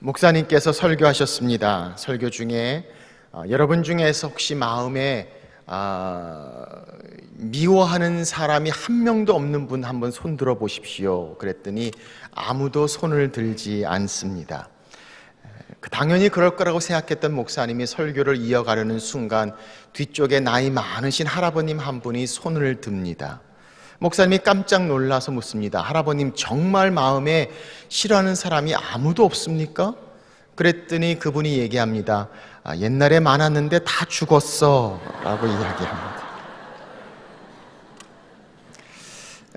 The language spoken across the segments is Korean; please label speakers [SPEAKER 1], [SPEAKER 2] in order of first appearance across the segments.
[SPEAKER 1] 목사님께서 설교하셨습니다. 설교 중에 여러분 중에서 혹시 마음에 미워하는 사람이 한 명도 없는 분 한번 손 들어 보십시오. 그랬더니 아무도 손을 들지 않습니다. 당연히 그럴 거라고 생각했던 목사님이 설교를 이어가려는 순간 뒤쪽에 나이 많으신 할아버님 한 분이 손을 듭니다. 목사님이 깜짝 놀라서 묻습니다. 할아버님, 정말 마음에 싫어하는 사람이 아무도 없습니까? 그랬더니 그분이 얘기합니다. 옛날에 많았는데 다 죽었어 라고 이야기합니다.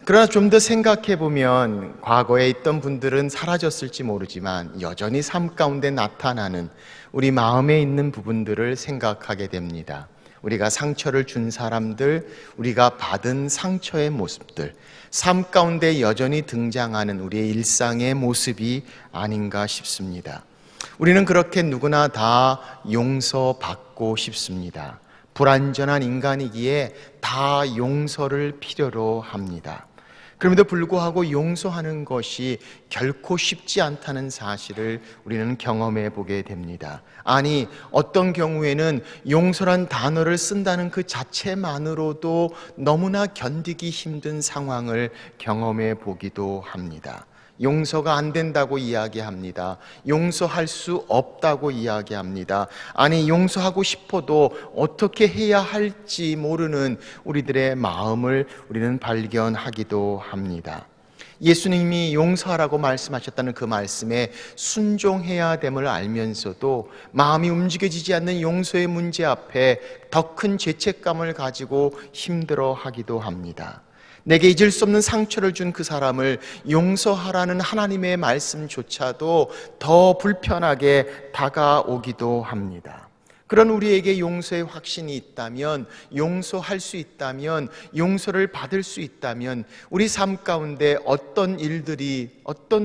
[SPEAKER 1] 그러나 좀 더 생각해 보면 과거에 있던 분들은 사라졌을지 모르지만 여전히 삶 가운데 나타나는 우리 마음에 있는 부분들을 생각하게 됩니다. 우리가 상처를 준 사람들, 우리가 받은 상처의 모습들, 삶 가운데 여전히 등장하는 우리의 일상의 모습이 아닌가 싶습니다. 우리는 그렇게 누구나 다 용서받고 싶습니다. 불완전한 인간이기에 다 용서를 필요로 합니다. 그럼에도 불구하고 용서하는 것이 결코 쉽지 않다는 사실을 우리는 경험해 보게 됩니다. 아니, 어떤 경우에는 용서란 단어를 쓴다는 그 자체만으로도 너무나 견디기 힘든 상황을 경험해 보기도 합니다. 용서가 안 된다고 이야기합니다. 용서할 수 없다고 이야기합니다. 아니, 용서하고 싶어도 어떻게 해야 할지 모르는 우리들의 마음을 우리는 발견하기도 합니다. 예수님이 용서하라고 말씀하셨다는 그 말씀에 순종해야 됨을 알면서도 마음이 움직여지지 않는 용서의 문제 앞에 더 큰 죄책감을 가지고 힘들어하기도 합니다. 내게 잊을 수 없는 상처를 준 그 사람을 용서하라는 하나님의 말씀조차도 더 불편하게 다가오기도 합니다. 그런 우리에게 용서의 확신이 있다면, 용서할 수 있다면, 용서를 받을 수 있다면 우리 삶 가운데 어떤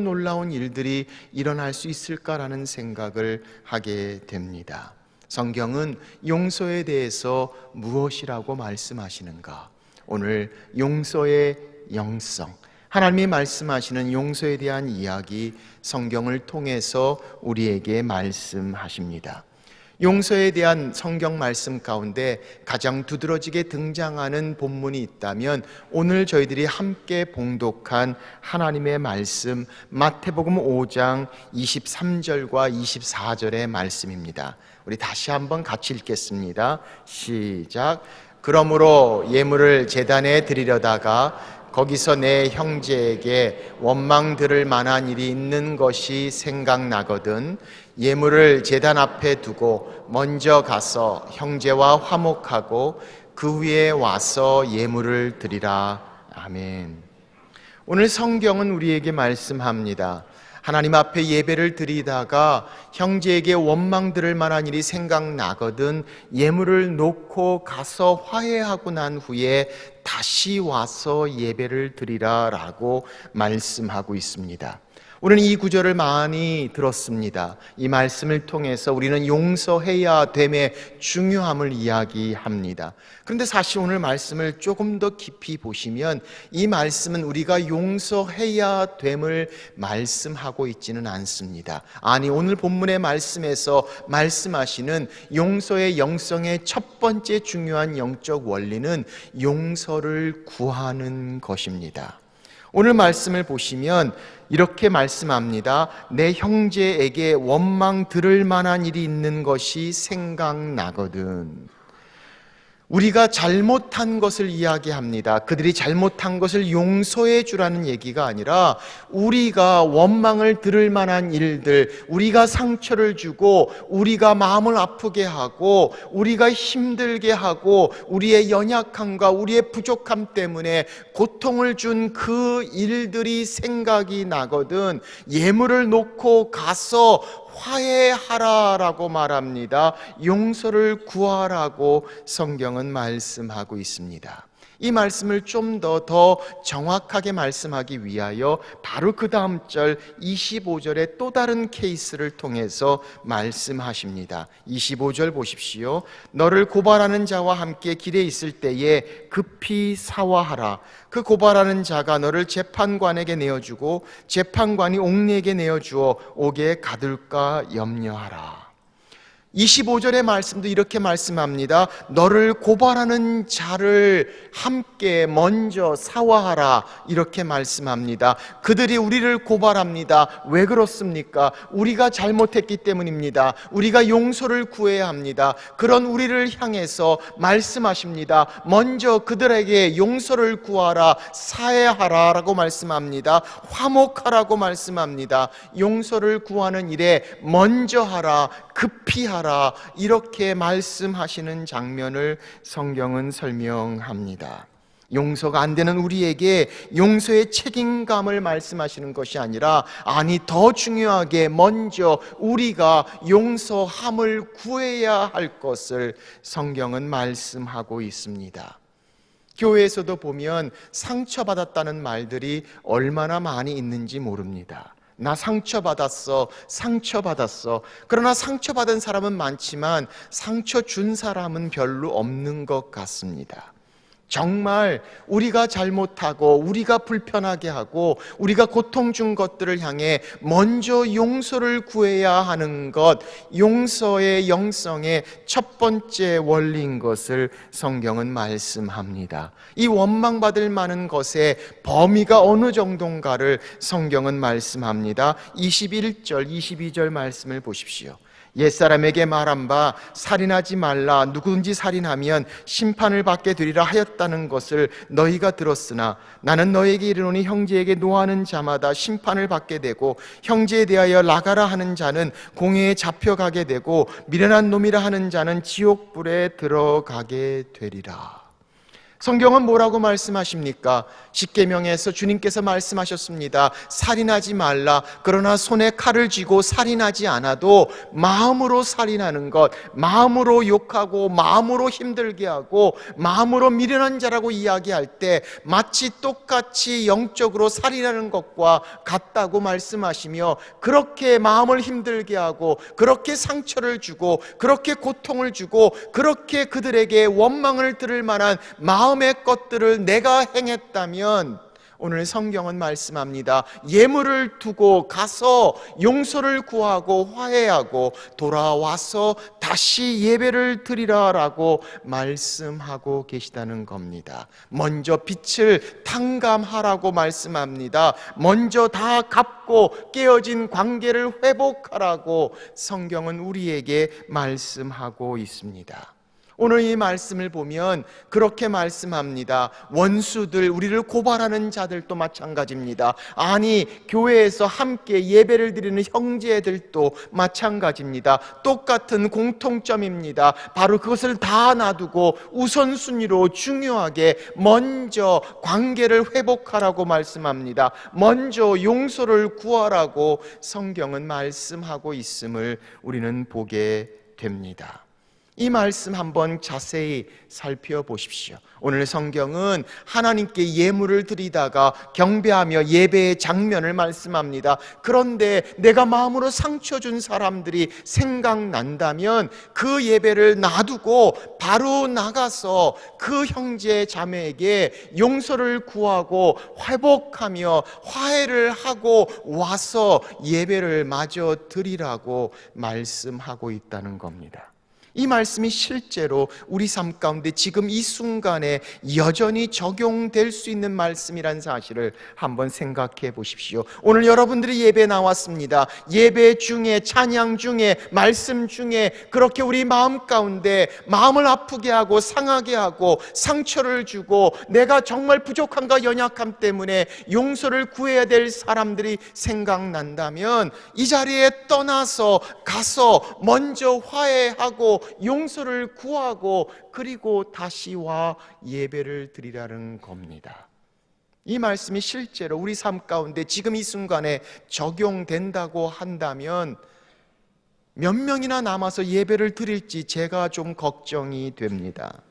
[SPEAKER 1] 놀라운 일들이 일어날 수 있을까라는 생각을 하게 됩니다. 성경은 용서에 대해서 무엇이라고 말씀하시는가? 오늘 용서의 영성, 하나님이 말씀하시는 용서에 대한 이야기, 성경을 통해서 우리에게 말씀하십니다. 용서에 대한 성경 말씀 가운데 가장 두드러지게 등장하는 본문이 있다면 오늘 저희들이 함께 봉독한 하나님의 말씀, 마태복음 5장 23절과 24절의 말씀입니다. 우리 다시 한번 같이 읽겠습니다. 시작. 그러므로 예물을 제단에 드리려다가 거기서 내 형제에게 원망 들을 만한 일이 있는 것이 생각나거든 예물을 제단 앞에 두고 먼저 가서 형제와 화목하고 그 위에 와서 예물을 드리라. 아멘. 오늘 성경은 우리에게 말씀합니다. 하나님 앞에 예배를 드리다가 형제에게 원망 들을 만한 일이 생각나거든 예물을 놓고 가서 화해하고 난 후에 다시 와서 예배를 드리라 라고 말씀하고 있습니다. 우리는 이 구절을 많이 들었습니다. 이 말씀을 통해서 우리는 용서해야 됨의 중요함을 이야기합니다. 그런데 사실 오늘 말씀을 조금 더 깊이 보시면 이 말씀은 우리가 용서해야 됨을 말씀하고 있지는 않습니다. 아니, 오늘 본문의 말씀에서 말씀하시는 용서의 영성의 첫 번째 중요한 영적 원리는 용서를 구하는 것입니다. 오늘 말씀을 보시면 이렇게 말씀합니다. 내 형제에게 원망 들을 만한 일이 있는 것이 생각나거든. 우리가 잘못한 것을 이야기합니다. 그들이 잘못한 것을 용서해 주라는 얘기가 아니라 우리가 원망을 들을 만한 일들, 우리가 상처를 주고 우리가 마음을 아프게 하고 우리가 힘들게 하고 우리의 연약함과 우리의 부족함 때문에 고통을 준 그 일들이 생각이 나거든 예물을 놓고 가서 화해하라라고 말합니다. 용서를 구하라고 성경은 말씀하고 있습니다. 이 말씀을 좀 더 정확하게 말씀하기 위하여 바로 그 다음 절 25절의 또 다른 케이스를 통해서 말씀하십니다. 25절 보십시오. 너를 고발하는 자와 함께 길에 있을 때에 급히 사화하라. 그 고발하는 자가 너를 재판관에게 내어주고 재판관이 옥리에게 내어주어 옥에 가둘까 염려하라. 25절의 말씀도 이렇게 말씀합니다. 너를 고발하는 자를 함께 먼저 사화하라, 이렇게 말씀합니다. 그들이 우리를 고발합니다. 왜 그렇습니까? 우리가 잘못했기 때문입니다. 우리가 용서를 구해야 합니다. 그런 우리를 향해서 말씀하십니다. 먼저 그들에게 용서를 구하라, 사해하라 라고 말씀합니다. 화목하라고 말씀합니다. 용서를 구하는 일에 먼저 하라, 급히 하라, 이렇게 말씀하시는 장면을 성경은 설명합니다. 용서가 안 되는 우리에게 용서의 책임감을 말씀하시는 것이 아니라, 아니 더 중요하게 먼저 우리가 용서함을 구해야 할 것을 성경은 말씀하고 있습니다. 교회에서도 보면 상처받았다는 말들이 얼마나 많이 있는지 모릅니다. 나 상처받았어, 상처받았어. 그러나 상처받은 사람은 많지만 상처 준 사람은 별로 없는 것 같습니다. 정말 우리가 잘못하고 우리가 불편하게 하고 우리가 고통 준 것들을 향해 먼저 용서를 구해야 하는 것, 용서의 영성의 첫 번째 원리인 것을 성경은 말씀합니다. 이 원망받을 만한 것의 범위가 어느 정도인가를 성경은 말씀합니다. 21절, 22절 말씀을 보십시오. 옛사람에게 말한 바 살인하지 말라, 누구든지 살인하면 심판을 받게 되리라 하였다는 것을 너희가 들었으나 나는 너희에게 이르노니 형제에게 노하는 자마다 심판을 받게 되고 형제에 대하여 나가라 하는 자는 공회에 잡혀가게 되고 미련한 놈이라 하는 자는 지옥불에 들어가게 되리라. 성경은 뭐라고 말씀하십니까? 십계명에서 주님께서 말씀하셨습니다. 살인하지 말라. 그러나 손에 칼을 쥐고 살인하지 않아도 마음으로 살인하는 것, 마음으로 욕하고 마음으로 힘들게 하고 마음으로 미련한 자라고 이야기할 때 마치 똑같이 영적으로 살인하는 것과 같다고 말씀하시며, 그렇게 마음을 힘들게 하고 그렇게 상처를 주고 그렇게 고통을 주고 그렇게 그들에게 원망을 들을 만한 마음의 것들을 내가 행했다면, 오늘 성경은 말씀합니다. 예물을 두고 가서 용서를 구하고 화해하고 돌아와서 다시 예배를 드리라라고 말씀하고 계시다는 겁니다. 먼저 빛을 탕감하라고 말씀합니다. 먼저 다 갚고 깨어진 관계를 회복하라고 성경은 우리에게 말씀하고 있습니다. 오늘 이 말씀을 보면 그렇게 말씀합니다. 원수들, 우리를 고발하는 자들도 마찬가지입니다. 아니, 교회에서 함께 예배를 드리는 형제들도 마찬가지입니다. 똑같은 공통점입니다. 바로 그것을 다 놔두고 우선순위로 중요하게 먼저 관계를 회복하라고 말씀합니다. 먼저 용서를 구하라고 성경은 말씀하고 있음을 우리는 보게 됩니다. 이 말씀 한번 자세히 살펴보십시오. 오늘 성경은 하나님께 예물을 드리다가 경배하며 예배의 장면을 말씀합니다. 그런데 내가 마음으로 상처 준 사람들이 생각난다면 그 예배를 놔두고 바로 나가서 그 형제 자매에게 용서를 구하고 회복하며 화해를 하고 와서 예배를 마저 드리라고 말씀하고 있다는 겁니다. 이 말씀이 실제로 우리 삶 가운데 지금 이 순간에 여전히 적용될 수 있는 말씀이란 사실을 한번 생각해 보십시오. 오늘 여러분들이 예배 나왔습니다. 예배 중에, 찬양 중에, 말씀 중에 그렇게 우리 마음 가운데 마음을 아프게 하고 상하게 하고 상처를 주고 내가 정말 부족함과 연약함 때문에 용서를 구해야 될 사람들이 생각난다면 이 자리에 떠나서 가서 먼저 화해하고 용서를 구하고 그리고 다시 와 예배를 드리라는 겁니다. 이 말씀이 실제로 우리 삶 가운데 지금 이 순간에 적용된다고 한다면 몇 명이나 남아서 예배를 드릴지 제가 좀 걱정이 됩니다.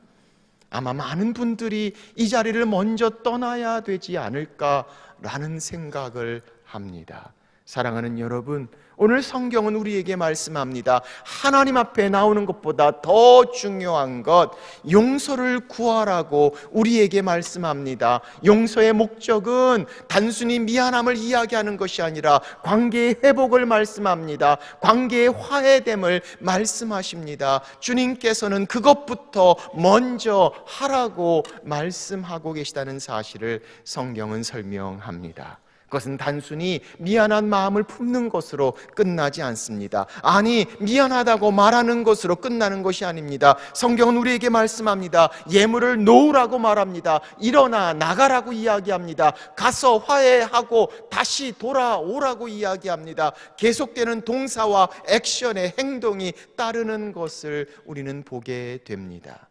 [SPEAKER 1] 아마 많은 분들이 이 자리를 먼저 떠나야 되지 않을까라는 생각을 합니다. 사랑하는 여러분, 오늘 성경은 우리에게 말씀합니다. 하나님 앞에 나오는 것보다 더 중요한 것, 용서를 구하라고 우리에게 말씀합니다. 용서의 목적은 단순히 미안함을 이야기하는 것이 아니라 관계의 회복을 말씀합니다. 관계의 화해됨을 말씀하십니다. 주님께서는 그것부터 먼저 하라고 말씀하고 계시다는 사실을 성경은 설명합니다. 그것은 단순히 미안한 마음을 품는 것으로 끝나지 않습니다. 아니, 미안하다고 말하는 것으로 끝나는 것이 아닙니다. 성경은 우리에게 말씀합니다. 예물을 놓으라고 말합니다. 일어나 나가라고 이야기합니다. 가서 화해하고 다시 돌아오라고 이야기합니다. 계속되는 동사와 액션의 행동이 따르는 것을 우리는 보게 됩니다.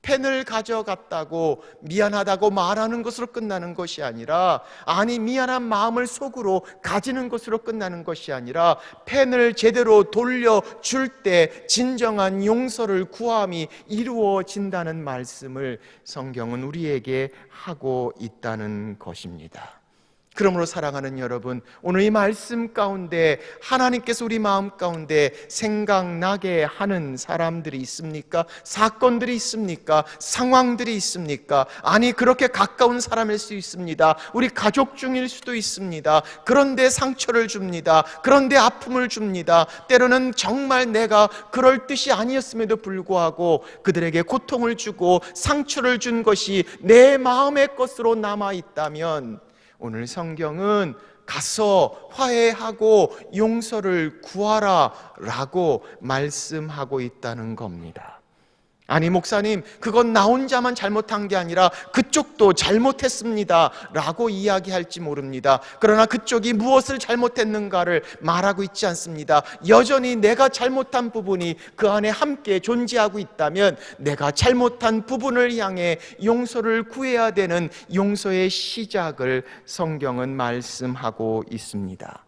[SPEAKER 1] 펜을 가져갔다고 미안하다고 말하는 것으로 끝나는 것이 아니라, 아니 미안한 마음을 속으로 가지는 것으로 끝나는 것이 아니라, 펜을 제대로 돌려줄 때 진정한 용서를 구함이 이루어진다는 말씀을 성경은 우리에게 하고 있다는 것입니다. 그러므로 사랑하는 여러분, 오늘 이 말씀 가운데 하나님께서 우리 마음 가운데 생각나게 하는 사람들이 있습니까? 사건들이 있습니까? 상황들이 있습니까? 아니, 그렇게 가까운 사람일 수 있습니다. 우리 가족 중일 수도 있습니다. 그런데 상처를 줍니다. 그런데 아픔을 줍니다. 때로는 정말 내가 그럴 뜻이 아니었음에도 불구하고 그들에게 고통을 주고 상처를 준 것이 내 마음의 것으로 남아있다면, 오늘 성경은 가서 화해하고 용서를 구하라 라고 말씀하고 있다는 겁니다. 아니 목사님, 그건 나 혼자만 잘못한 게 아니라 그쪽도 잘못했습니다 라고 이야기할지 모릅니다. 그러나 그쪽이 무엇을 잘못했는가를 말하고 있지 않습니다. 여전히 내가 잘못한 부분이 그 안에 함께 존재하고 있다면 내가 잘못한 부분을 향해 용서를 구해야 되는 용서의 시작을 성경은 말씀하고 있습니다.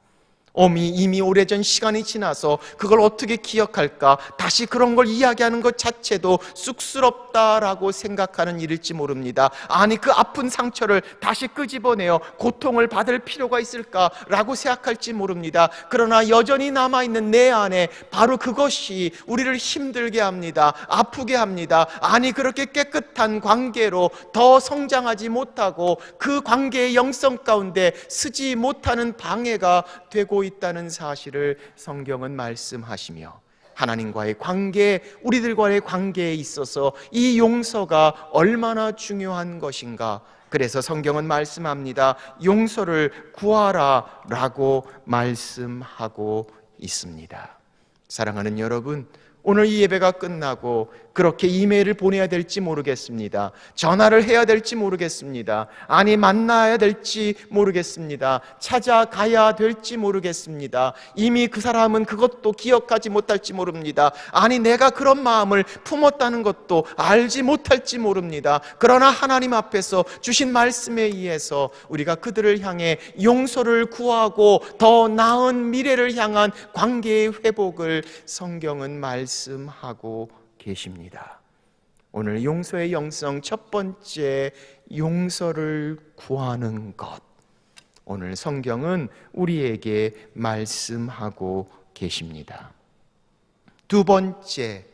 [SPEAKER 1] 이미 오래전 시간이 지나서 그걸 어떻게 기억할까? 다시 그런 걸 이야기하는 것 자체도 쑥스럽다라고 생각하는 일일지 모릅니다. 아니, 그 아픈 상처를 다시 끄집어내어 고통을 받을 필요가 있을까라고 생각할지 모릅니다. 그러나 여전히 남아있는 내 안에 바로 그것이 우리를 힘들게 합니다. 아프게 합니다. 아니, 그렇게 깨끗한 관계로 더 성장하지 못하고 그 관계의 영성 가운데 서지 못하는 방해가 되고 있다는 사실을 성경은 말씀하시며, 하나님과의 관계, 우리들과의 관계에 있어서 이 용서가 얼마나 중요한 것인가. 그래서 성경은 말씀합니다. 용서를 구하라 라고 말씀하고 있습니다. 사랑하는 여러분, 오늘 이 예배가 끝나고 그렇게 이메일을 보내야 될지 모르겠습니다. 전화를 해야 될지 모르겠습니다. 아니, 만나야 될지 모르겠습니다. 찾아가야 될지 모르겠습니다. 이미 그 사람은 그것도 기억하지 못할지 모릅니다. 아니, 내가 그런 마음을 품었다는 것도 알지 못할지 모릅니다. 그러나 하나님 앞에서 주신 말씀에 의해서 우리가 그들을 향해 용서를 구하고 더 나은 미래를 향한 관계의 회복을 성경은 말씀하고 계십니다. 오늘 용서의 영성 첫 번째, 용서를 구하는 것. 오늘 성경은 우리에게 말씀하고 계십니다. 두 번째,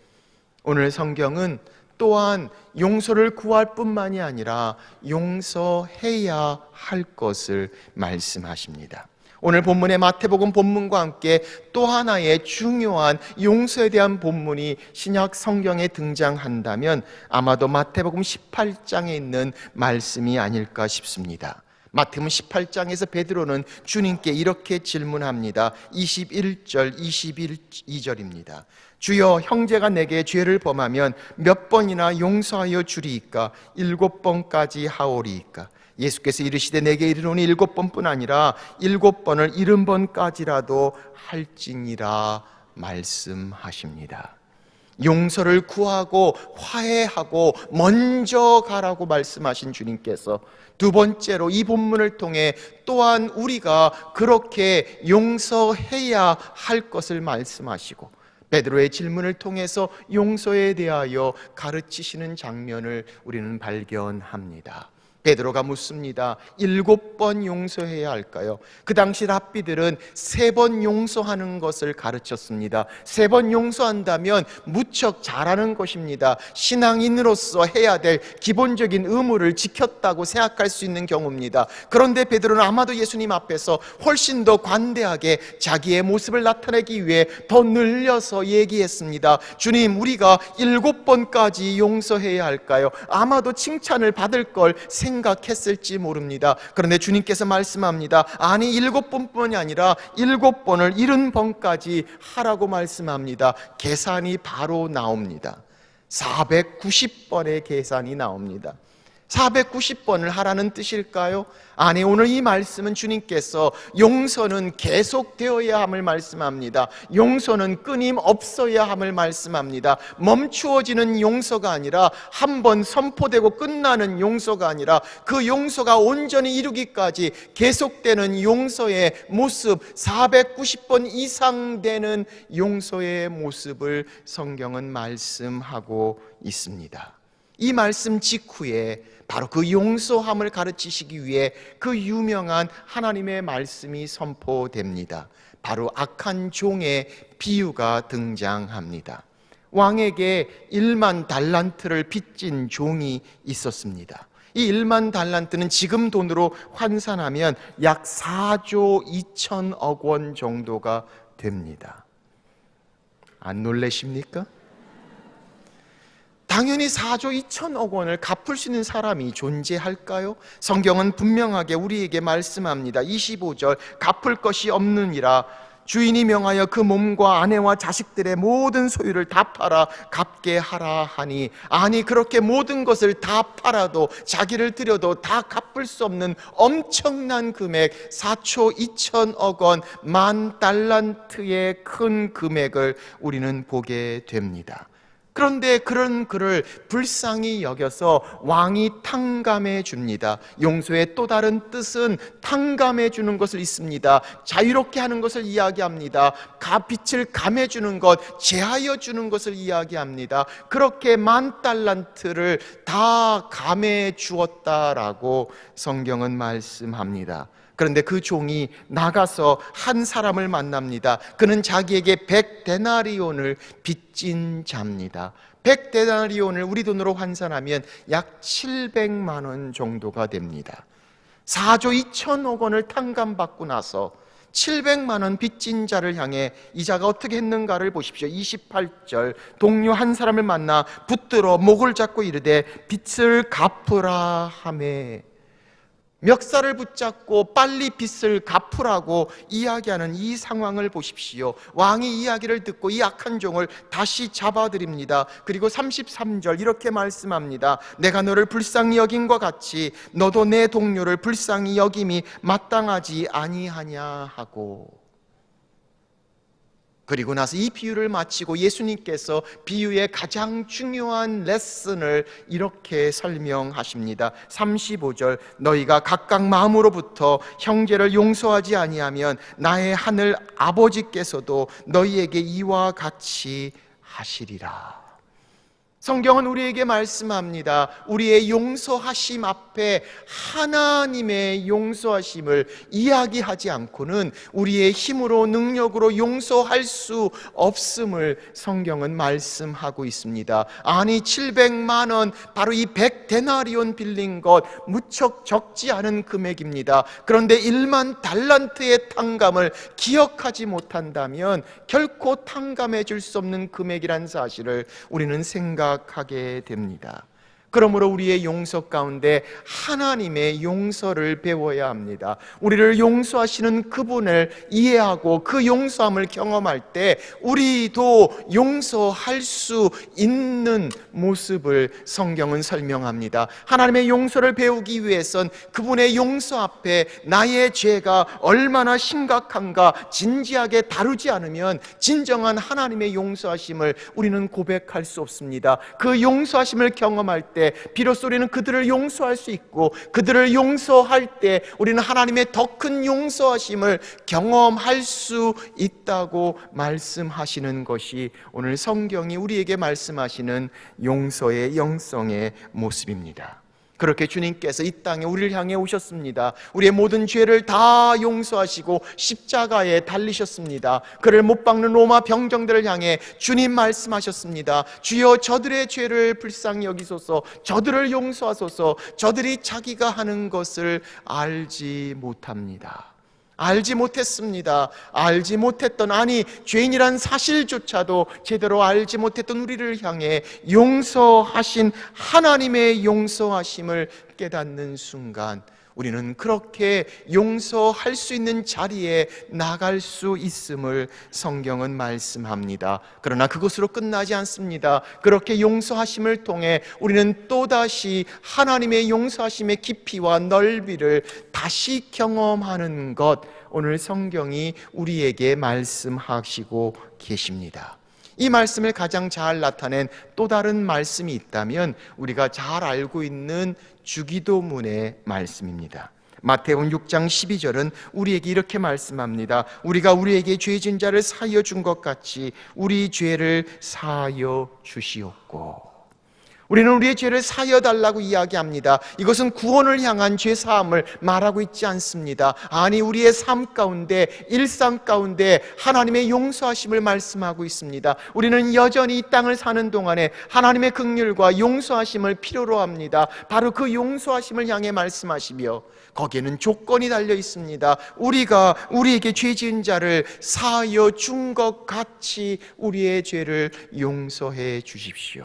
[SPEAKER 1] 오늘 성경은 또한 용서를 구할 뿐만이 아니라 용서해야 할 것을 말씀하십니다. 오늘 본문의 마태복음 본문과 함께 또 하나의 중요한 용서에 대한 본문이 신약 성경에 등장한다면 아마도 마태복음 18장에 있는 말씀이 아닐까 싶습니다. 마태복음 18장에서 베드로는 주님께 이렇게 질문합니다. 21절, 22절입니다. 주여, 형제가 내게 죄를 범하면 몇 번이나 용서하여 주리이까? 7번까지 하오리이까? 예수께서 이르시되 내게 이르노니 7번뿐 아니라 7번을 70번까지라도 할지니라 말씀하십니다. 용서를 구하고 화해하고 먼저 가라고 말씀하신 주님께서 두 번째로 이 본문을 통해 또한 우리가 그렇게 용서해야 할 것을 말씀하시고, 베드로의 질문을 통해서 용서에 대하여 가르치시는 장면을 우리는 발견합니다. 베드로가 묻습니다. 7번 용서해야 할까요? 그 당시 랍비들은 3번 용서하는 것을 가르쳤습니다. 3번 용서한다면 무척 잘하는 것입니다. 신앙인으로서 해야 될 기본적인 의무를 지켰다고 생각할 수 있는 경우입니다. 그런데 베드로는 아마도 예수님 앞에서 훨씬 더 관대하게 자기의 모습을 나타내기 위해 더 늘려서 얘기했습니다. 주님, 우리가 7번까지 용서해야 할까요? 아마도 칭찬을 받을 걸 생각했을지 모릅니다. 그런데 주님께서 말씀합니다. 아니, 7번뿐이 아니라 7번을 70번까지 하라고 말씀합니다. 계산이 바로 나옵니다. 490번의 계산이 나옵니다. 490번을 하라는 뜻일까요? 아니, 오늘 이 말씀은 주님께서 용서는 계속되어야 함을 말씀합니다. 용서는 끊임없어야 함을 말씀합니다. 멈추어지는 용서가 아니라 한번 선포되고 끝나는 용서가 아니라 그 용서가 온전히 이루기까지 계속되는 용서의 모습, 490번 이상 되는 용서의 모습을 성경은 말씀하고 있습니다. 이 말씀 직후에 바로 그 용서함을 가르치시기 위해 그 유명한 하나님의 말씀이 선포됩니다. 바로 악한 종의 비유가 등장합니다. 왕에게 1만 달란트를 빚진 종이 있었습니다. 이 1만 달란트는 지금 돈으로 환산하면 약 4조 2천억 원 정도가 됩니다. 안 놀라십니까? 당연히 4조 2천억 원을 갚을 수 있는 사람이 존재할까요? 성경은 분명하게 우리에게 말씀합니다. 25절, 갚을 것이 없느니라. 주인이 명하여 그 몸과 아내와 자식들의 모든 소유를 다 팔아 갚게 하라 하니, 아니, 그렇게 모든 것을 다 팔아도 자기를 들여도 다 갚을 수 없는 엄청난 금액, 4조 2천억 원, 1만 달란트의 큰 금액을 우리는 보게 됩니다. 그런데 그런 그를 불쌍히 여겨서 왕이 탕감해 줍니다. 용서의 또 다른 뜻은 탕감해 주는 것을 있습니다. 자유롭게 하는 것을 이야기합니다. 빚을 감해 주는 것, 제하여 주는 것을 이야기합니다. 그렇게 1만 달란트를 다 감해 주었다라고 성경은 말씀합니다. 그런데 그 종이 나가서 한 사람을 만납니다. 그는 자기에게 100데나리온을 빚진 자입니다. 100데나리온을 우리 돈으로 환산하면 약 700만 원 정도가 됩니다. 4조 2천억 원을 탕감받고 나서 700만 원 빚진 자를 향해 이 자가 어떻게 했는가를 보십시오. 28절, 동료 한 사람을 만나 붙들어 목을 잡고 이르되 빚을 갚으라 하매, 멱살을 붙잡고 빨리 빚을 갚으라고 이야기하는 이 상황을 보십시오. 왕이 이야기를 듣고 이 악한 종을 다시 잡아들입니다. 그리고 33절 이렇게 말씀합니다. 내가 너를 불쌍히 여김과 같이 너도 내 동료를 불쌍히 여김이 마땅하지 아니하냐 하고, 그리고 나서 이 비유를 마치고 예수님께서 비유의 가장 중요한 레슨을 이렇게 설명하십니다. 35절, 너희가 각각 마음으로부터 형제를 용서하지 아니하면 나의 하늘 아버지께서도 너희에게 이와 같이 하시리라. 성경은 우리에게 말씀합니다. 우리의 용서하심 앞에 하나님의 용서하심을 이야기하지 않고는 우리의 힘으로 능력으로 용서할 수 없음을 성경은 말씀하고 있습니다. 아니, 700만 원, 바로 이 100데나리온 빌린 것 무척 적지 않은 금액입니다. 그런데 1만 달란트의 탕감을 기억하지 못한다면 결코 탕감해 줄 수 없는 금액이란 사실을 우리는 생각하게 됩니다. 그러므로 우리의 용서 가운데 하나님의 용서를 배워야 합니다. 우리를 용서하시는 그분을 이해하고 그 용서함을 경험할 때 우리도 용서할 수 있는 모습을 성경은 설명합니다. 하나님의 용서를 배우기 위해선 그분의 용서 앞에 나의 죄가 얼마나 심각한가 진지하게 다루지 않으면 진정한 하나님의 용서하심을 우리는 고백할 수 없습니다. 그 용서하심을 경험할 때 때 비로소 우리는 그들을 용서할 수 있고, 그들을 용서할 때 우리는 하나님의 더 큰 용서하심을 경험할 수 있다고 말씀하시는 것이 오늘 성경이 우리에게 말씀하시는 용서의 영성의 모습입니다. 그렇게 주님께서 이 땅에 우리를 향해 오셨습니다. 우리의 모든 죄를 다 용서하시고 십자가에 달리셨습니다. 그를 못 박는 로마 병정들을 향해 주님 말씀하셨습니다. 주여, 저들의 죄를 불쌍히 여기소서, 저들을 용서하소서, 저들이 자기가 하는 것을 알지 못합니다. 알지 못했습니다. 알지 못했던, 아니 죄인이란 사실조차도 제대로 알지 못했던 우리를 향해 용서하신 하나님의 용서하심을 깨닫는 순간 우리는 그렇게 용서할 수 있는 자리에 나갈 수 있음을 성경은 말씀합니다. 그러나 그것으로 끝나지 않습니다. 그렇게 용서하심을 통해 우리는 또다시 하나님의 용서하심의 깊이와 넓이를 다시 경험하는 것, 오늘 성경이 우리에게 말씀하시고 계십니다. 이 말씀을 가장 잘 나타낸 또 다른 말씀이 있다면 우리가 잘 알고 있는 주기도문의 말씀입니다. 마태복음 6장 12절은 우리에게 이렇게 말씀합니다. 우리가 우리에게 죄진 자를 사하여 준 것 같이 우리 죄를 사하여 주시옵고. 우리는 우리의 죄를 사하여 달라고 이야기합니다. 이것은 구원을 향한 죄 사함을 말하고 있지 않습니다. 아니, 우리의 삶 가운데, 일상 가운데 하나님의 용서하심을 말씀하고 있습니다. 우리는 여전히 이 땅을 사는 동안에 하나님의 긍휼과 용서하심을 필요로 합니다. 바로 그 용서하심을 향해 말씀하시며 거기에는 조건이 달려 있습니다. 우리가 우리에게 죄 지은 자를 사하여 준 것 같이 우리의 죄를 용서해 주십시오.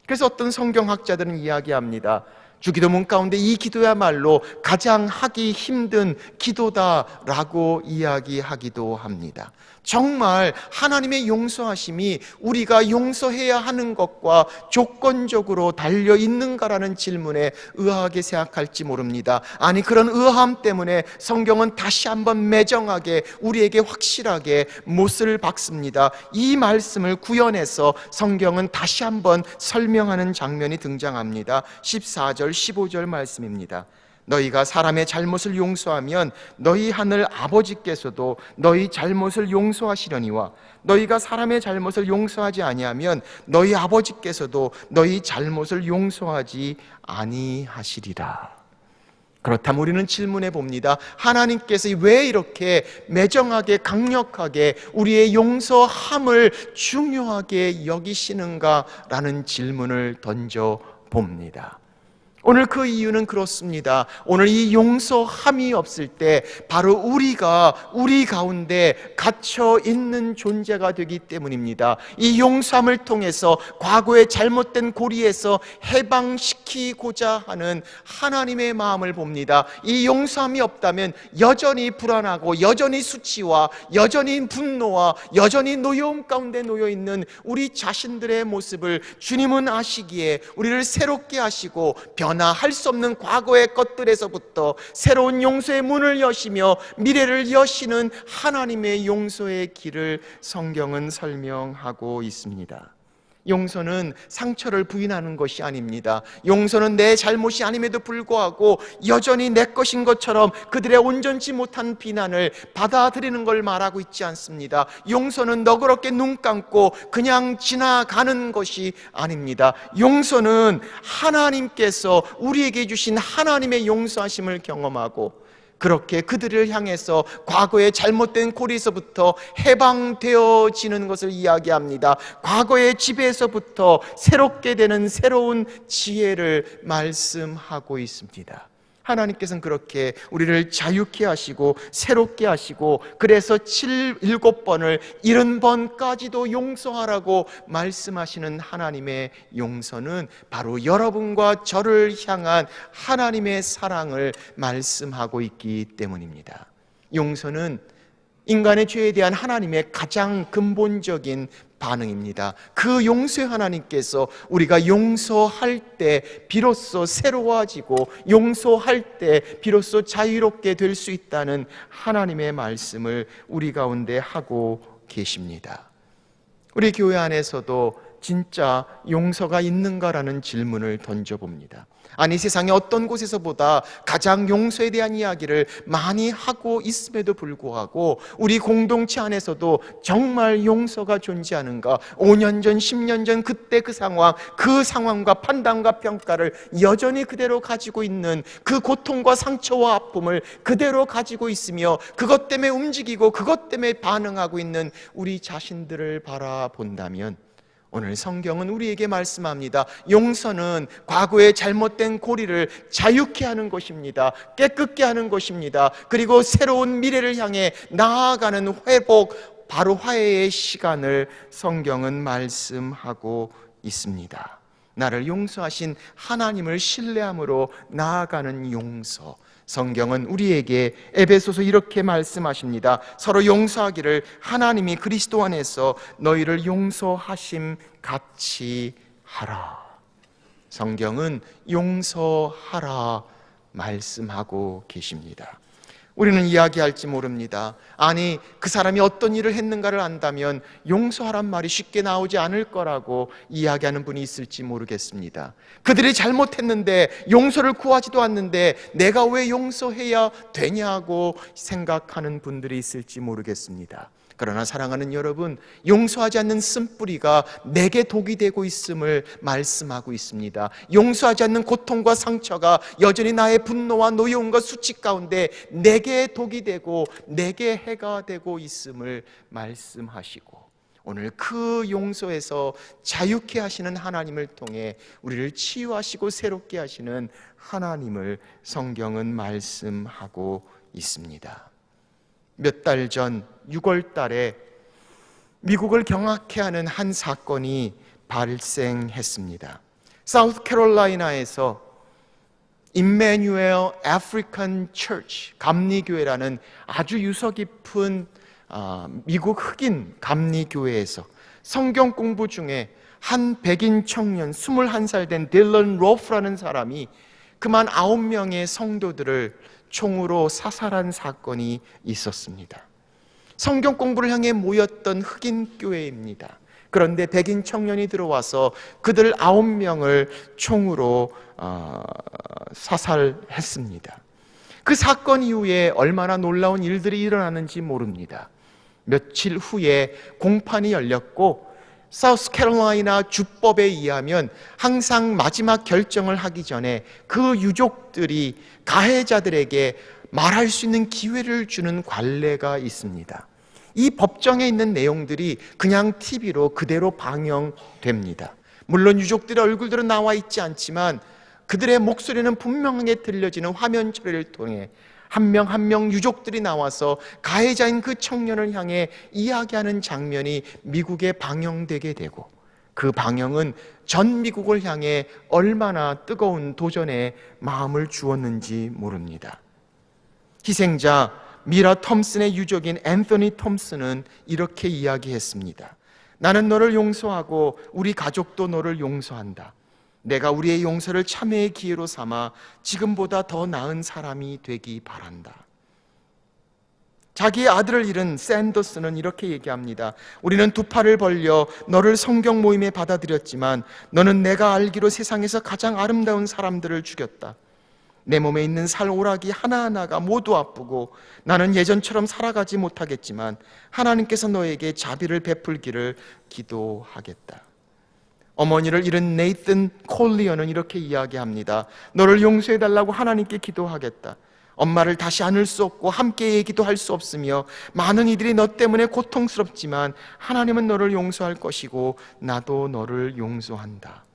[SPEAKER 1] 그래서 어떤 성경학자들은 이야기합니다. 주기도문 가운데 이 기도야말로 가장 하기 힘든 기도다라고 이야기하기도 합니다. 정말 하나님의 용서하심이 우리가 용서해야 하는 것과 조건적으로 달려 있는가라는 질문에 의아하게 생각할지 모릅니다. 아니, 그런 의아함 때문에 성경은 다시 한번 매정하게 우리에게 확실하게 못을 박습니다. 이 말씀을 구현해서 성경은 다시 한번 설명하는 장면이 등장합니다. 14절 15절 말씀입니다. 너희가 사람의 잘못을 용서하면 너희 하늘 아버지께서도 너희 잘못을 용서하시려니와 너희가 사람의 잘못을 용서하지 아니하면 너희 아버지께서도 너희 잘못을 용서하지 아니하시리라. 그렇다면 우리는 질문해 봅니다. 하나님께서 왜 이렇게 매정하게 강력하게 우리의 용서함을 중요하게 여기시는가라는 질문을 던져 봅니다. 오늘 그 이유는 그렇습니다. 오늘 이 용서함이 없을 때 바로 우리가 우리 가운데 갇혀 있는 존재가 되기 때문입니다. 이 용서함을 통해서 과거의 잘못된 고리에서 해방시키고자 하는 하나님의 마음을 봅니다. 이 용서함이 없다면 여전히 불안하고 여전히 수치와 여전히 분노와 여전히 노여움 가운데 놓여있는 우리 자신들의 모습을 주님은 아시기에 우리를 새롭게 하시고 변화할 수 없는 과거의 것들에서부터 새로운 용서의 문을 여시며 미래를 여시는 하나님의 용서의 길을 성경은 설명하고 있습니다. 용서는 상처를 부인하는 것이 아닙니다. 용서는 내 잘못이 아님에도 불구하고 여전히 내 것인 것처럼 그들의 온전치 못한 비난을 받아들이는 걸 말하고 있지 않습니다. 용서는 너그럽게 눈 감고 그냥 지나가는 것이 아닙니다. 용서는 하나님께서 우리에게 주신 하나님의 용서하심을 경험하고 그렇게 그들을 향해서 과거의 잘못된 고리에서부터 해방되어지는 것을 이야기합니다. 과거의 지배에서부터 새롭게 되는 새로운 지혜를 말씀하고 있습니다. 하나님께서는 그렇게 우리를 자유케 하시고 새롭게 하시고 그래서 7번을 70번까지도 용서하라고 말씀하시는 하나님의 용서는 바로 여러분과 저를 향한 하나님의 사랑을 말씀하고 있기 때문입니다. 용서는 인간의 죄에 대한 하나님의 가장 근본적인 반응입니다. 그 용서의 하나님께서 우리가 용서할 때 비로소 새로워지고 용서할 때 비로소 자유롭게 될 수 있다는 하나님의 말씀을 우리 가운데 하고 계십니다. 우리 교회 안에서도 진짜 용서가 있는가라는 질문을 던져봅니다. 아니, 세상의 어떤 곳에서보다 가장 용서에 대한 이야기를 많이 하고 있음에도 불구하고 우리 공동체 안에서도 정말 용서가 존재하는가? 5년 전, 10년 전 그때 그 상황과 판단과 평가를 여전히 그대로 가지고 있는, 그 고통과 상처와 아픔을 그대로 가지고 있으며 그것 때문에 움직이고 그것 때문에 반응하고 있는 우리 자신들을 바라본다면, 오늘 성경은 우리에게 말씀합니다. 용서는 과거의 잘못된 고리를 자유케 하는 것입니다. 깨끗게 하는 것입니다. 그리고 새로운 미래를 향해 나아가는 회복, 바로 화해의 시간을 성경은 말씀하고 있습니다. 나를 용서하신 하나님을 신뢰함으로 나아가는 용서, 성경은 우리에게 에베소서 이렇게 말씀하십니다. 서로 용서하기를 하나님이 그리스도 안에서 너희를 용서하심 같이 하라. 성경은 용서하라 말씀하고 계십니다. 우리는 이야기할지 모릅니다. 아니, 그 사람이 어떤 일을 했는가를 안다면 용서하란 말이 쉽게 나오지 않을 거라고 이야기하는 분이 있을지 모르겠습니다. 그들이 잘못했는데 용서를 구하지도 않는데 내가 왜 용서해야 되냐고 생각하는 분들이 있을지 모르겠습니다. 그러나 사랑하는 여러분, 용서하지 않는 쓴뿌리가 내게 독이 되고 있음을 말씀하고 있습니다. 용서하지 않는 고통과 상처가 여전히 나의 분노와 노여움과 수치 가운데 내게 독이 되고 내게 해가 되고 있음을 말씀하시고, 오늘 그 용서에서 자유케 하시는 하나님을 통해 우리를 치유하시고 새롭게 하시는 하나님을 성경은 말씀하고 있습니다. 몇 달 전 6월 달에 미국을 경악해 하는 한 사건이 발생했습니다. 사우스캐롤라이나에서 임마누엘 아프리칸 처치, 감리교회라는 아주 유서 깊은 미국 흑인 감리교회에서 성경 공부 중에 한 백인 청년 21살 된 딜런 로프라는 사람이 그만 9명의 성도들을 총으로 사살한 사건이 있었습니다. 성경 공부를 향해 모였던 흑인 교회입니다. 그런데 백인 청년이 들어와서 그들 9명을 총으로 사살했습니다. 그 사건 이후에 얼마나 놀라운 일들이 일어나는지 모릅니다. 며칠 후에 공판이 열렸고 사우스캐롤라이나 주법에 의하면 항상 마지막 결정을 하기 전에 그 유족들이 가해자들에게 말할 수 있는 기회를 주는 관례가 있습니다. 이 법정에 있는 내용들이 그냥 TV로 그대로 방영됩니다. 물론 유족들의 얼굴들은 나와 있지 않지만 그들의 목소리는 분명하게 들려지는 화면 처리를 통해 한 명 한 명 유족들이 나와서 가해자인 그 청년을 향해 이야기하는 장면이 미국에 방영되게 되고, 그 방영은 전 미국을 향해 얼마나 뜨거운 도전의 마음을 주었는지 모릅니다. 희생자 미라 톰슨의 유족인 앤서니 톰슨은 이렇게 이야기했습니다. 나는 너를 용서하고 우리 가족도 너를 용서한다. 내가 우리의 용서를 참회의 기회로 삼아 지금보다 더 나은 사람이 되기 바란다. 자기의 아들을 잃은 샌더스는 이렇게 얘기합니다. 우리는 두 팔을 벌려 너를 성경 모임에 받아들였지만 너는 내가 알기로 세상에서 가장 아름다운 사람들을 죽였다. 내 몸에 있는 살 오락이 하나하나가 모두 아프고 나는 예전처럼 살아가지 못하겠지만 하나님께서 너에게 자비를 베풀기를 기도하겠다. 어머니를 잃은 네이슨 콜리어는 이렇게 이야기합니다. 너를 용서해달라고 하나님께 기도하겠다. 엄마를 다시 안을 수 없고 함께 얘기도 할 수 없으며 많은 이들이 너 때문에 고통스럽지만 하나님은 너를 용서할 것이고 나도 너를 용서한다.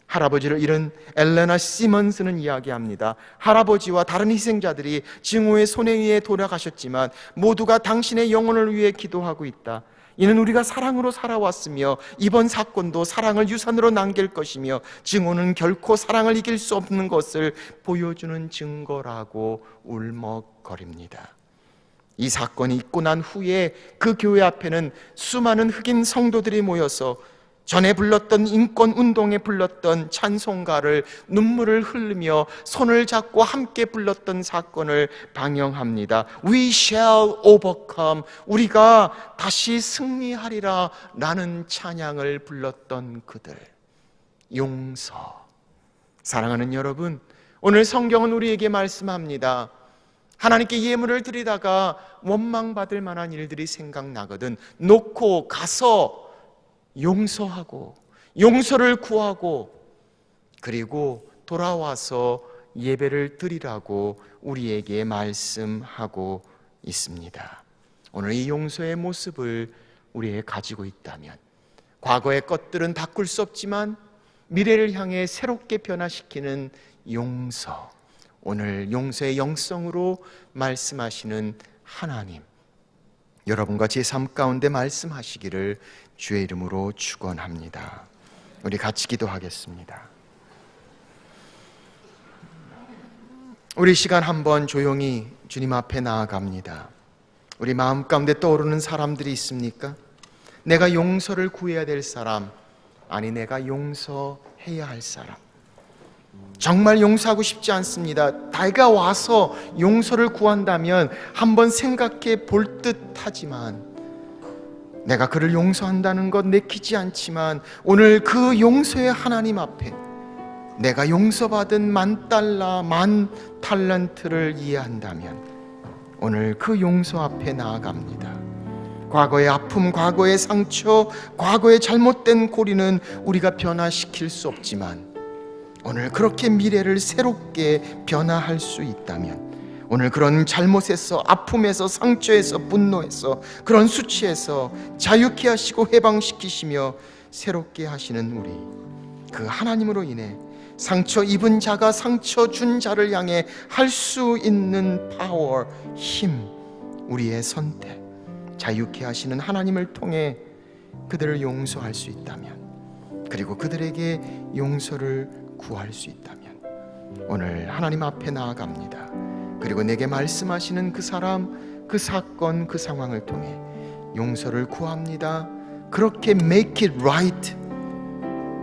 [SPEAKER 1] 할아버지를 잃은 엘레나 시먼스는 이야기합니다. 할아버지와 다른 희생자들이 증오의 손에 의해 돌아가셨지만 모두가 당신의 영혼을 위해 기도하고 있다. 이는 우리가 사랑으로 살아왔으며 이번 사건도 사랑을 유산으로 남길 것이며 증오는 결코 사랑을 이길 수 없는 것을 보여주는 증거라고 울먹거립니다. 이 사건이 있고 난 후에 그 교회 앞에는 수많은 흑인 성도들이 모여서 전에 불렀던 인권운동에 불렀던 찬송가를 눈물을 흘리며 손을 잡고 함께 불렀던 사건을 방영합니다. We shall overcome, 우리가 다시 승리하리라 라는 찬양을 불렀던 그들. 용서. 사랑하는 여러분, 오늘 성경은 우리에게 말씀합니다. 하나님께 예물을 드리다가 원망받을 만한 일들이 생각나거든 놓고 가서 용서하고 용서를 구하고 그리고 돌아와서 예배를 드리라고 우리에게 말씀하고 있습니다. 오늘 이 용서의 모습을 우리에게 가지고 있다면 과거의 것들은 바꿀 수 없지만 미래를 향해 새롭게 변화시키는 용서, 오늘 용서의 영성으로 말씀하시는 하나님, 여러분과 제 삶 가운데 말씀하시기를 주의 이름으로 축원합니다. 우리 같이 기도하겠습니다. 우리 시간 한번 조용히 주님 앞에 나아갑니다. 우리 마음 가운데 떠오르는 사람들이 있습니까? 내가 용서를 구해야 될 사람, 아니 내가 용서해야 할 사람. 정말 용서하고 싶지 않습니다. 내가 와서 용서를 구한다면 한번 생각해 볼 듯하지만 내가 그를 용서한다는 것 내키지 않지만 오늘 그 용서의 하나님 앞에 내가 용서받은 10,000달러, 10,000탈란트를 이해한다면 오늘 그 용서 앞에 나아갑니다. 과거의 아픔, 과거의 상처, 과거의 잘못된 고리는 우리가 변화시킬 수 없지만 오늘 그렇게 미래를 새롭게 변화할 수 있다면 오늘 그런 잘못에서, 아픔에서, 상처에서, 분노에서, 그런 수치에서 자유케 하시고 해방시키시며 새롭게 하시는 우리, 그 하나님으로 인해 상처 입은 자가 상처 준 자를 향해 할 수 있는 파워, 힘, 우리의 선택, 자유케 하시는 하나님을 통해 그들을 용서할 수 있다면, 그리고 그들에게 용서를 구할 수 있다면 오늘 하나님 앞에 나아갑니다. 그리고 내게 말씀하시는 그 사람, 그 사건, 그 상황을 통해 용서를 구합니다. 그렇게 make it right,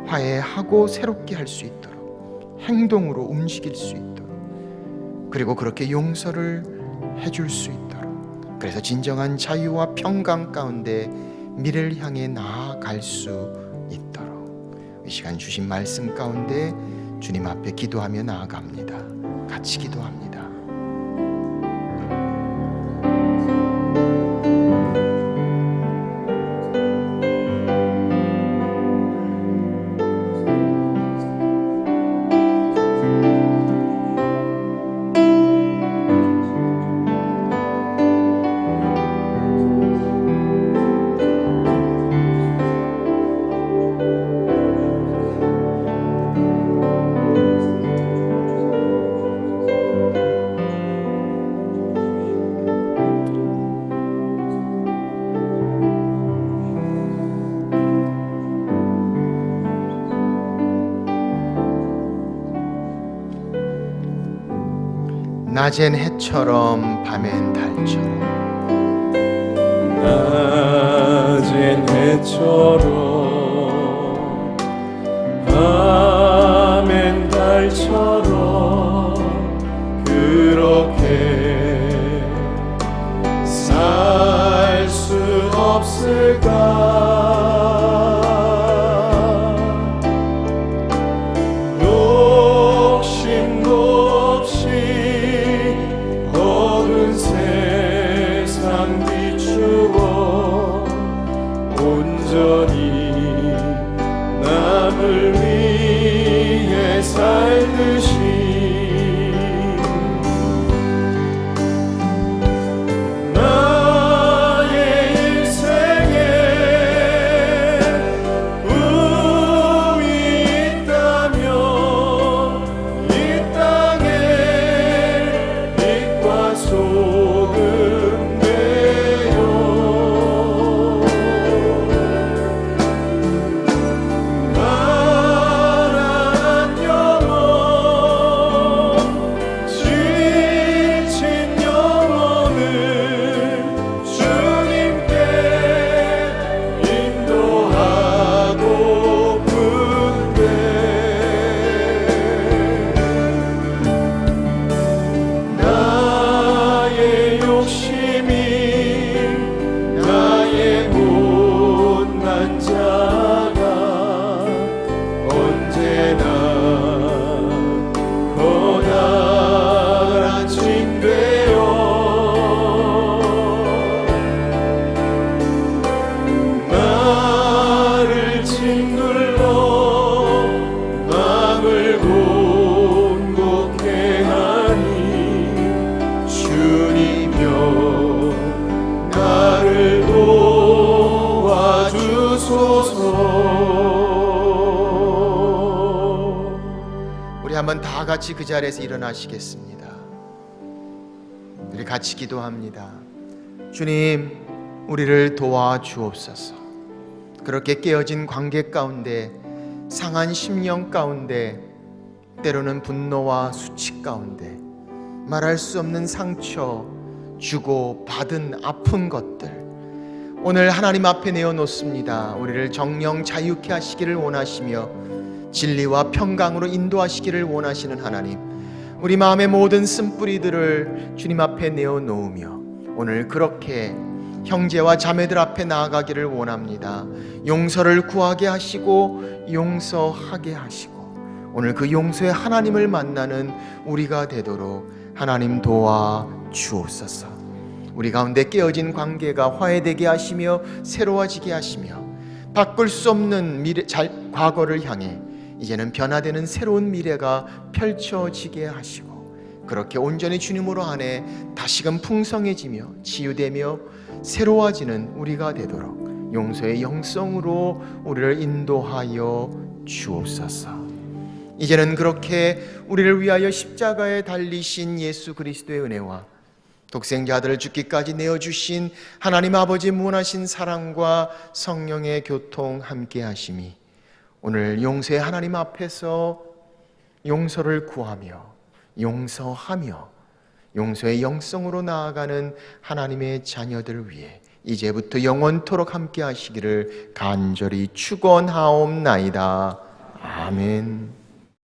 [SPEAKER 1] 화해하고 새롭게 할 수 있도록, 행동으로 움직일 수 있도록, 그리고 그렇게 용서를 해줄 수 있도록, 그래서 진정한 자유와 평강 가운데 미래를 향해 나아갈 수 있도록 이 시간 주신 말씀 가운데 주님 앞에 기도하며 나아갑니다. 같이 기도합니다. 낮엔 해처럼 밤엔 달처럼,
[SPEAKER 2] 낮엔 해처럼 밤엔 달처럼 그렇게 살 수 없을까? 온전히 남을 위해 살듯이
[SPEAKER 1] 그러면 다 같이 그 자리에서 일어나시겠습니다. 우리 같이 기도합니다. 주님, 우리를 도와주옵소서. 그렇게 깨어진 관계 가운데, 상한 심령 가운데, 때로는 분노와 수치 가운데 말할 수 없는 상처, 주고 받은 아픈 것들 오늘 하나님 앞에 내어놓습니다. 우리를 정령 자유케 하시기를 원하시며 진리와 평강으로 인도하시기를 원하시는 하나님, 우리 마음의 모든 쓴뿌리들을 주님 앞에 내어놓으며 오늘 그렇게 형제와 자매들 앞에 나아가기를 원합니다. 용서를 구하게 하시고 용서하게 하시고 오늘 그 용서의 하나님을 만나는 우리가 되도록 하나님 도와 주옵소서. 우리 가운데 깨어진 관계가 화해되게 하시며 새로워지게 하시며 바꿀 수 없는 과거를 향해 이제는 변화되는 새로운 미래가 펼쳐지게 하시고 그렇게 온전히 주님으로 안에 다시금 풍성해지며 치유되며 새로워지는 우리가 되도록 용서의 영성으로 우리를 인도하여 주옵소서. 이제는 그렇게 우리를 위하여 십자가에 달리신 예수 그리스도의 은혜와 독생자 아들을 죽기까지 내어주신 하나님 아버지 무한하신 사랑과 성령의 교통 함께 하심이 오늘 용서의 하나님 앞에서 용서를 구하며 용서하며 용서의 영성으로 나아가는 하나님의 자녀들 위해 이제부터 영원토록 함께 하시기를 간절히 축원하옵나이다. 아멘.